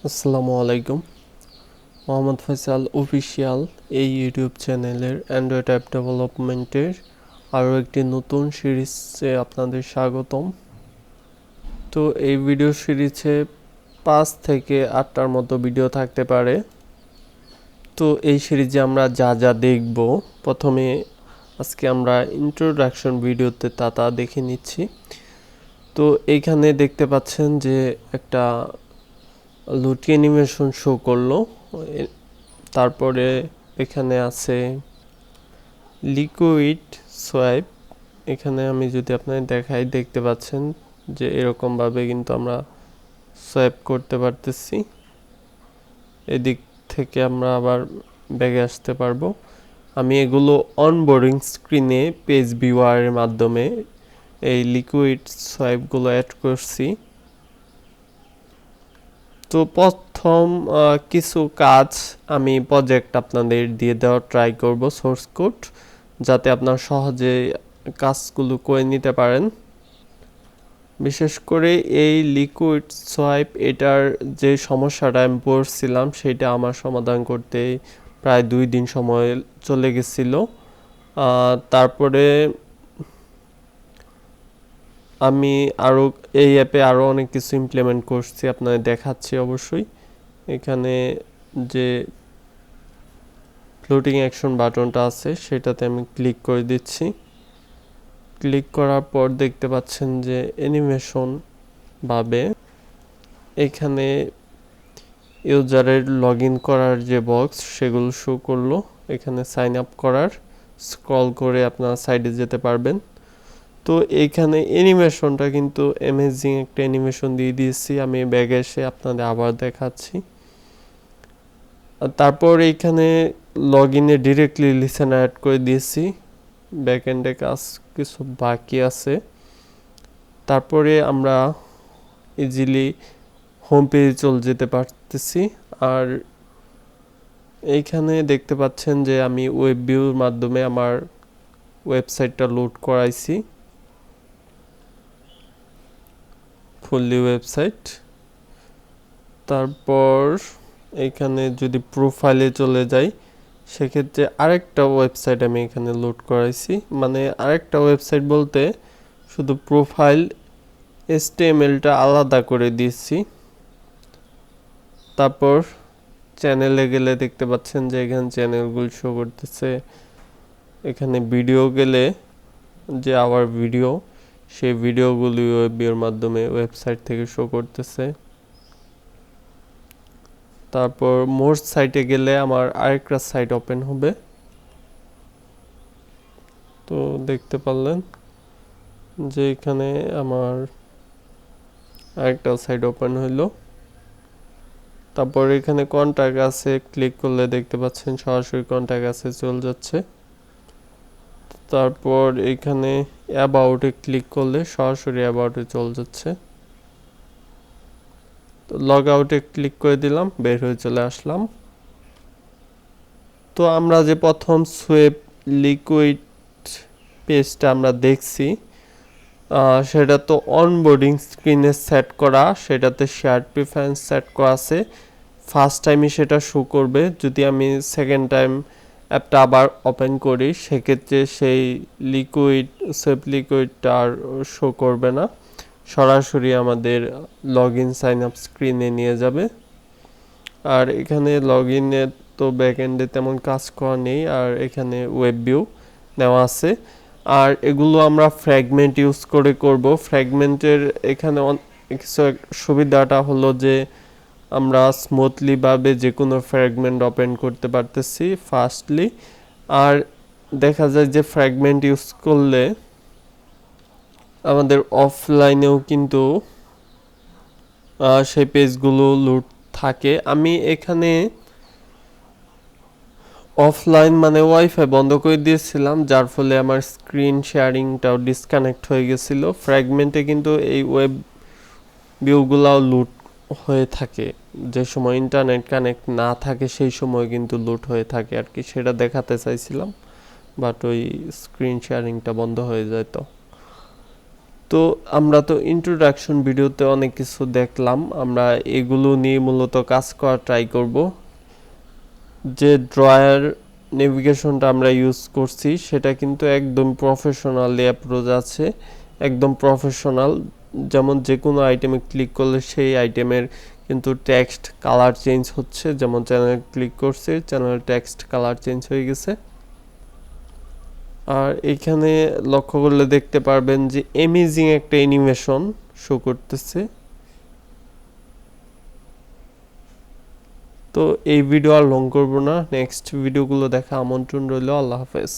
আসসালামু আলাইকুম। মোহাম্মদ ফয়সাল অফিসিয়াল এই ইউটিউব চ্যানেলের অ্যান্ড্রয়েড অ্যাপ ডেভেলপমেন্টের আরও একটি নতুন সিরিজে আপনাদের স্বাগতম। তো এই ভিডিও সিরিজে 5 থেকে 8টার মতো ভিডিও থাকতে পারে। তো এই সিরিজে আমরা যা যা দেখব, প্রথমে আজকে আমরা ইন্ট্রোডাকশন ভিডিওতে তা দেখে নিচ্ছি। তো এইখানে দেখতে পাচ্ছেন যে একটা লুটি অ্যানিমেশন শো করলো। তারপরে এখানে আছে লিকুইড সোয়াইপ। এখানে আমি যদি আপনাদের দেখাই, দেখতে পাচ্ছেন যে এরকমভাবে কিন্তু আমরা সোয়াইপ করতে পারতেছি। এদিক থেকে আমরা আবার ব্যাগে আসতে পারবো। আমি এগুলো অনবোর্ডিং স্ক্রিনে পেজ ভিউয়ারের মাধ্যমে এই লিকুইড সোয়াইপগুলো অ্যাড করছি। তো প্রথম কিছু কাজ আমি প্রজেক্ট আপনাদের দিয়ে দেওয়ার ট্রাই করব, সোর্স কোড, যাতে আপনারা সহজে কাজগুলো করে নিতে পারেন। বিশেষ করে এই লিকুইড সোয়াইপ, এটার যে সমস্যাটা আমি পড়ছিলাম সেটা আমার সমাধান করতে প্রায় 2 দিন সময় চলে গেছিল। তারপরে আমি এই অ্যাপে আরও অনেক কিছু ইমপ্লিমেন্ট করছি, আপনাদের দেখাচ্ছি অবশ্যই। এখানে যে ফ্লোটিং অ্যাকশন বাটনটা আছে সেটাতে আমি ক্লিক করে দিচ্ছি। ক্লিক করার পর দেখতে পাচ্ছেন যে অ্যানিমেশন ভাবে এখানে ইউজারের লগ ইন করার যে বক্স সেগুলো শো করলো। এখানে সাইন আপ করার, স্ক্রল করে আপনারা সাইডে যেতে পারবেন। তো এইখানে অ্যানিমেশনটা কিন্তু অ্যামেজিং একটা অ্যানিমেশন দিয়ে দিয়েছি। আমি ব্যাগে এসে আপনাদের আবার দেখাচ্ছি। তারপর এইখানে লগ ইনে ডিরেক্টলি লিসেনার অ্যাড করে দিয়েছি। ব্যাকএন্ডে কাজ কিছু বাকি আছে। তারপরে আমরা ইজিলি হোম পেজে চলে যেতে পারতেছি। আর এইখানে দেখতে পাচ্ছেন যে আমি ওয়েব ভিউর মাধ্যমে আমার ওয়েবসাইটটা লোড করাইছি, ফুললি ওয়েবসাইট। তারপর এখানে যদি প্রোফাইলে চলে যাই, সেক্ষেত্রে আরেকটা ওয়েবসাইট আমি এখানে লোড করাইছি। মানে আরেকটা ওয়েবসাইট বলতে শুধু প্রোফাইল HTML-টা আলাদা করে দিয়েছি। তারপর চ্যানেলে গেলে দেখতে পাচ্ছেন যে এখানে চ্যানেলগুলো শো করতেছে। এখানে ভিডিও গেলে যে আওয়ার ভিডিও, সেই ভিডিওগুলি ওয়েব ভিউর মাধ্যমে ওয়েবসাইট থেকে শো করতেছে। তারপর মোর সাইটে গেলে আমার আরেকটা সাইট ওপেন হবে। তো দেখতে পারলেন যে এখানে আমার আরেকটা সাইট ওপেন হইলো। তারপর এখানে কন্টাক্ট আছে, ক্লিক করলে দেখতে পাচ্ছেন সরাসরি কন্টাক্ট আছে চলে যাচ্ছে। তারপর এখানে অ্যাবাউটে ক্লিক করলে সরাসরি অ্যাবাউটে চলে যাচ্ছে। তো লগ আউটে ক্লিক করে দিলাম, বের হয়ে চলে আসলাম। তো আমরা যে প্রথম সোয়েব লিকুইড পেজটা আমরা দেখছি, সেটা তো অনবোর্ডিং স্ক্রিনে সেট করা, সেটাতে শেয়ার প্রিফারেন্স সেট করা আছে। ফার্স্ট টাইমে সেটা শো করবে। যদি আমি সেকেন্ড টাইম অ্যাপটা আবার ওপেন করি, সেক্ষেত্রে সেই সোয়েব লিকুইডটা আর শো করবে না, সরাসরি আমাদের লগ ইন সাইন আপ স্ক্রিনে নিয়ে যাবে। আর এখানে লগ ইনে তো ব্যাকএন্ডে তেমন কাজ করা নেই, আর এখানে ওয়েব ভিউ নেওয়া আছে। আর এগুলো আমরা ফ্র্যাগমেন্ট ইউজ করে করব। ফ্র্যাগমেন্টের এখানে কিছু সুবিধাটা হলো যে আমরা স্মুথলি ভাবে যে কোনো ফ্র্যাগমেন্ট ওপেন করতে পারতেছি ফাস্টলি। আর দেখা যায় যে ফ্র্যাগমেন্ট ইউজ করলে আমাদের অফলাইনেও কিন্তু সেই পেজগুলো লুট থাকে। আমি এখানে অফলাইন মানে ওয়াইফাই বন্ধ করে দিয়েছিলাম, যার ফলে আমার স্ক্রিন শেয়ারিংটাও ডিসকানেক্ট হয়ে গেছিল। ফ্র্যাগমেন্টে কিন্তু এই ওয়েব ভিউগুলাও লুট হয়ে থাকে, যে সময় ইন্টারনেট কানেক্ট না থাকে সেই সময় কিন্তু লুট হয়ে থাকে আর কি। সেটা দেখাতে চাইছিলাম, বাট ওই স্ক্রিন শেয়ারিংটা বন্ধ হয়ে যায়। তো আমরা তো ইন্ট্রোডাকশন ভিডিওতে অনেক কিছু দেখলাম, আমরা এগুলো নিয়ে মূলত কাজ করা ট্রাই করব। যে ড্রয়ার নেভিগেশনটা আমরা ইউজ করছি সেটা কিন্তু একদম প্রফেশনালি অ্যাপ্রোচ আছে, একদম প্রফেশনাল। যেমন যে কোনো আইটেমে ক্লিক করলে সেই আইটেমের কিন্তু টেক্সট কালার চেঞ্জ হচ্ছে, যেমন চ্যানেল ক্লিক করছি, চ্যানেল টেক্সট কালার চেঞ্জ হয়ে গেছে। আর এখানে লক্ষ্য করলে দেখতে পারবেন যে অ্যামেজিং একটা অ্যানিমেশন শো করতেছে। তো এই ভিডিও আর লং করব না, নেক্সট ভিডিওগুলো দেখা আমন্ত্রণ রইল। আল্লাহ হাফেজ।